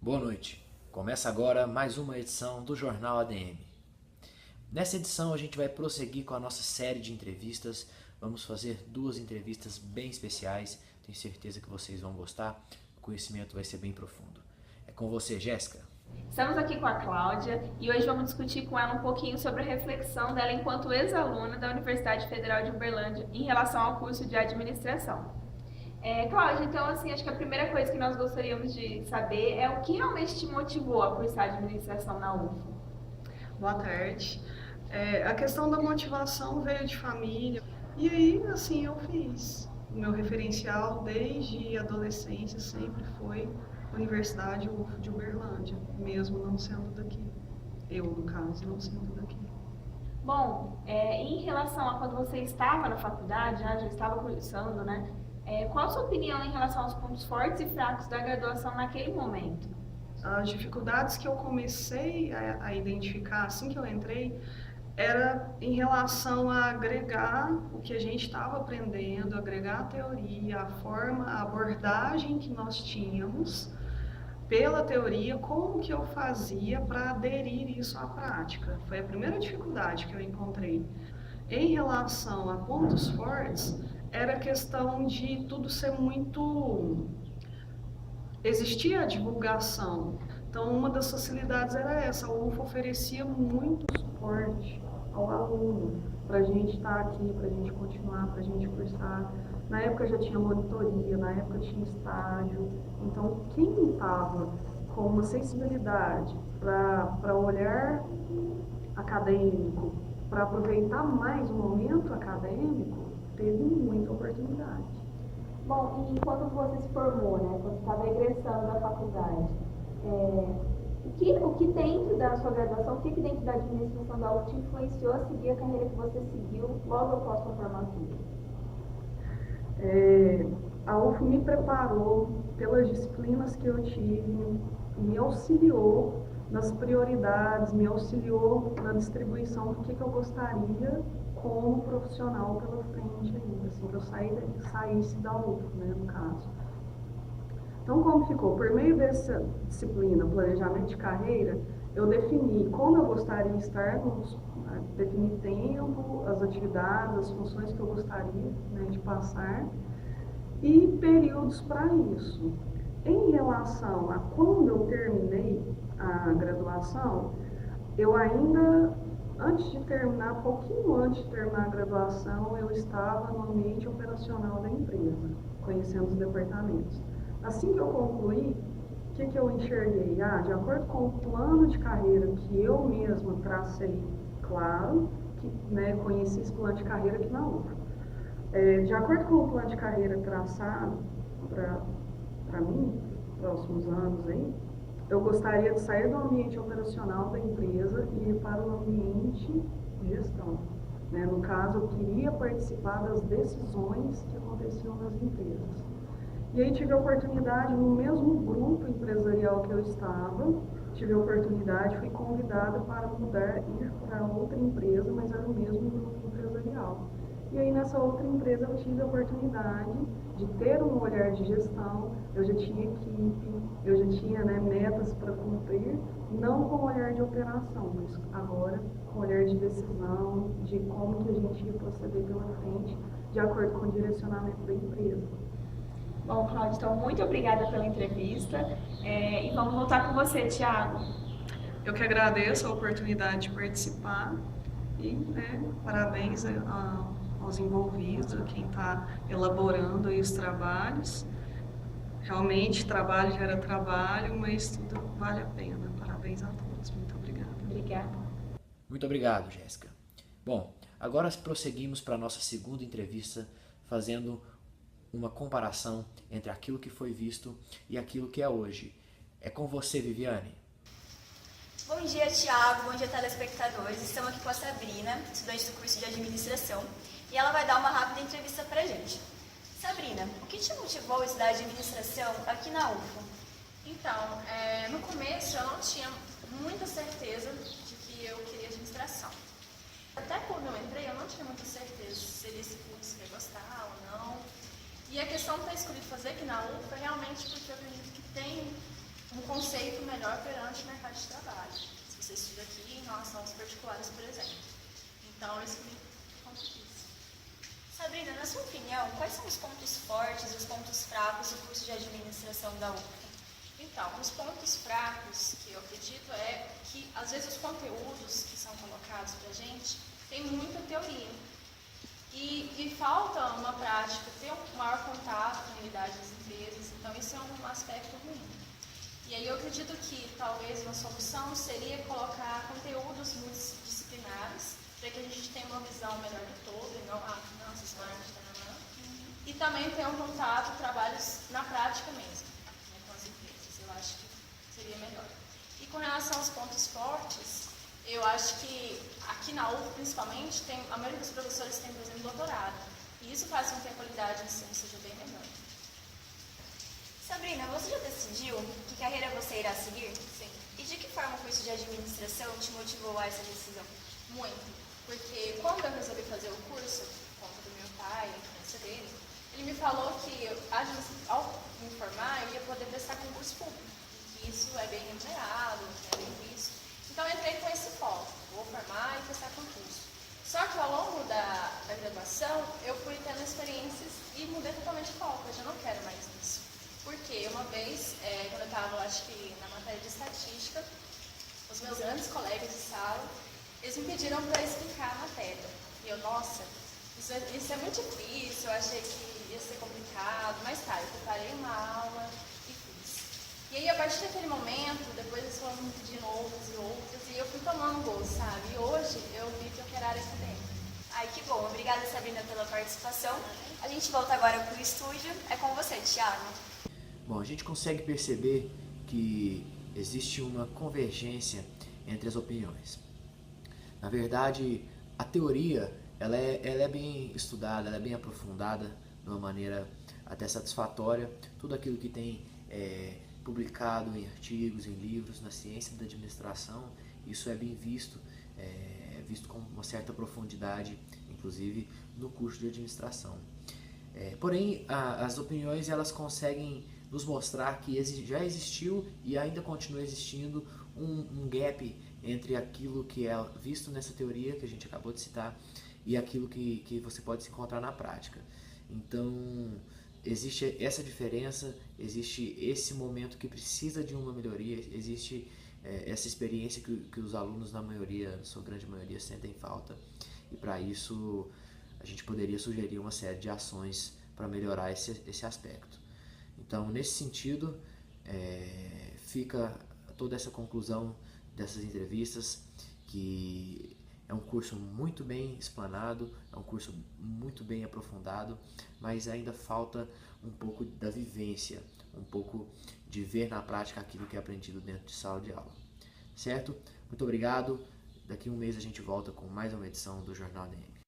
Boa noite. Começa agora mais uma edição do Jornal ADM. Nessa edição a gente vai prosseguir com a nossa série de entrevistas. Vamos fazer duas entrevistas bem especiais. Tenho certeza que vocês vão gostar. O conhecimento vai ser bem profundo. É com você, Jéssica. Estamos aqui com a Cláudia e hoje vamos discutir com ela um pouquinho sobre a reflexão dela enquanto ex-aluna da Universidade Federal de Uberlândia em relação ao curso de administração. Cláudia, então acho que a primeira coisa que nós gostaríamos de saber é o que realmente te motivou a cursar administração na UFO. Boa tarde. A questão da motivação veio de família. E aí, assim, eu fiz. O meu referencial desde a adolescência sempre foi Universidade UFO de Uberlândia, mesmo não sendo daqui. Eu, no caso, não sendo daqui. Bom, em relação a quando você estava na faculdade, já estava cursando, né? Qual a sua opinião em relação aos pontos fortes e fracos da graduação naquele momento? As dificuldades que eu comecei a identificar assim que eu entrei era em relação a agregar o que a gente estava aprendendo, agregar a teoria, a forma, a abordagem que nós tínhamos pela teoria, como que eu fazia para aderir isso à prática. Foi a primeira dificuldade que eu encontrei. Em relação a pontos fortes, era a questão de tudo ser muito... Existia a divulgação. Então, uma das facilidades era essa. A UFO oferecia muito suporte ao aluno, para a gente estar aqui, para a gente continuar, para a gente cursar. Na época já tinha monitoria, na época tinha estágio. Então, quem estava com uma sensibilidade para olhar acadêmico, para aproveitar mais o momento acadêmico, teve muita oportunidade. Bom, e quando você se formou, né, quando você estava egressando da faculdade, o que dentro da sua graduação, o que dentro da administração da UFO te influenciou a seguir a carreira que você seguiu logo após a sua formatura? A UFO me preparou pelas disciplinas que eu tive, me auxiliou nas prioridades, me auxiliou na distribuição do que eu gostaria como profissional pela frente ainda, assim, que eu saísse da UFO, né, no caso. Então, como ficou? Por meio dessa disciplina, planejamento de carreira, eu defini como eu gostaria de estar, defini tempo, as atividades, as funções que eu gostaria, né, de passar e períodos para isso. Em relação a quando eu terminei a graduação, eu ainda, antes de terminar, pouquinho antes de terminar a graduação, eu estava no ambiente operacional da empresa, conhecendo os departamentos. Assim que eu concluí, o que eu enxerguei? De acordo com o plano de carreira que eu mesma tracei, claro, que, né, conheci esse plano de carreira aqui na UFO. De acordo com o plano de carreira traçado para mim, próximos anos aí, eu gostaria de sair do ambiente operacional da empresa e ir para o ambiente de gestão. Né? No caso, eu queria participar das decisões que aconteciam nas empresas. E aí tive a oportunidade, no mesmo grupo empresarial que eu estava, tive a oportunidade, fui convidada para mudar, ir para outra empresa, mas era o mesmo grupo empresarial. E aí nessa outra empresa eu tive a oportunidade de ter um olhar de gestão, eu já tinha equipe, eu já tinha, né, metas para cumprir, não com olhar de operação, mas agora com olhar de decisão, de como que a gente ia proceder pela frente, de acordo com o direcionamento da empresa. Bom, Cláudia, então muito obrigada pela entrevista e vamos voltar com você, Thiago. Eu que agradeço a oportunidade de participar e, né, parabéns aos envolvidos, a quem está elaborando aí os trabalhos. Realmente, trabalho gera trabalho, mas tudo vale a pena. Parabéns a todos. Muito obrigada. Obrigada. Muito obrigado, Jéssica. Bom, agora prosseguimos para a nossa segunda entrevista, fazendo uma comparação entre aquilo que foi visto e aquilo que é hoje. É com você, Viviane. Bom dia, Thiago. Bom dia, telespectadores. Estamos aqui com a Sabrina, estudante do curso de administração, e ela vai dar uma rápida entrevista pra gente. Sabrina, o que te motivou a estudar administração aqui na UFO? Então, no começo eu não tinha muita certeza de que eu queria administração. Até quando eu entrei, eu não tinha muita certeza se seria esse curso que eu ia gostar ou não. E a questão de ter escolhido fazer aqui na UFO é realmente porque eu acredito que tem um conceito melhor perante o mercado de trabalho. Se você estuda aqui em relação aos particulares, por exemplo. Então, isso me conquista. Sabrina, na sua opinião, quais são os pontos fortes e os pontos fracos do curso de administração da UFPA? Então, os pontos fracos que eu acredito é que, às vezes, os conteúdos que são colocados para a gente tem muita teoria. E falta uma prática, ter um maior contato com a realidade das empresas, então isso é um aspecto ruim. E aí eu acredito que talvez uma solução seria colocar conteúdos multidisciplinares, para que a gente tenha uma visão melhor do todo, e não, finanças, marketing, e também ter um contato, trabalhos na prática mesmo, né, com as empresas. Eu acho que seria melhor. E com relação aos pontos fortes, eu acho que aqui na UF, principalmente, a maioria dos professores tem, por exemplo, doutorado. E isso faz com que a qualidade de ensino seja bem melhor. Sabrina, você já decidiu que carreira você irá seguir? Sim. E de que forma o curso de administração te motivou a essa decisão? Muito. Porque quando eu resolvi fazer o curso, por conta do meu pai, a influência dele, ele me falou que ao me formar, eu ia poder prestar concurso público. E que isso é bem remunerado, é bem visto. Então, eu entrei com esse foco, vou formar e prestar concurso. Só que ao longo da graduação, eu fui tendo experiências e mudei totalmente de foco, eu já não quero mais isso. Porque uma vez, quando eu estava, acho que na matéria de estatística, os meus grandes colegas de sala, eles me pediram para explicar a matéria. E eu, nossa, isso é muito difícil, eu achei que ia ser complicado, mas tá, eu preparei uma aula e fiz. E aí, a partir daquele momento, depois eles foram me pedindo outras e outras, e eu fui tomando gosto, sabe? E hoje eu vi que eu quero área acadêmica. Ai, que bom. Obrigada, Sabrina, pela participação. A gente volta agora para o estúdio. É com você, Thiago. Bom, a gente consegue perceber que existe uma convergência entre as opiniões. Na verdade, a teoria ela é bem estudada, ela é bem aprofundada de uma maneira até satisfatória. Tudo aquilo que tem publicado em artigos, em livros, na ciência da administração, isso é bem visto, visto com uma certa profundidade, inclusive no curso de administração. Porém, as opiniões elas conseguem nos mostrar que já existiu e ainda continua existindo um gap entre aquilo que é visto nessa teoria que a gente acabou de citar e aquilo que você pode se encontrar na prática. Então, existe essa diferença, existe esse momento que precisa de uma melhoria, existe essa experiência que os alunos, na sua grande maioria, sentem falta. E para isso, a gente poderia sugerir uma série de ações para melhorar esse aspecto. Então, nesse sentido, fica toda essa conclusão dessas entrevistas, que é um curso muito bem explanado, é um curso muito bem aprofundado, mas ainda falta um pouco da vivência, um pouco de ver na prática aquilo que é aprendido dentro de sala de aula. Certo? Muito obrigado. Daqui a um mês a gente volta com mais uma edição do Jornal ADM.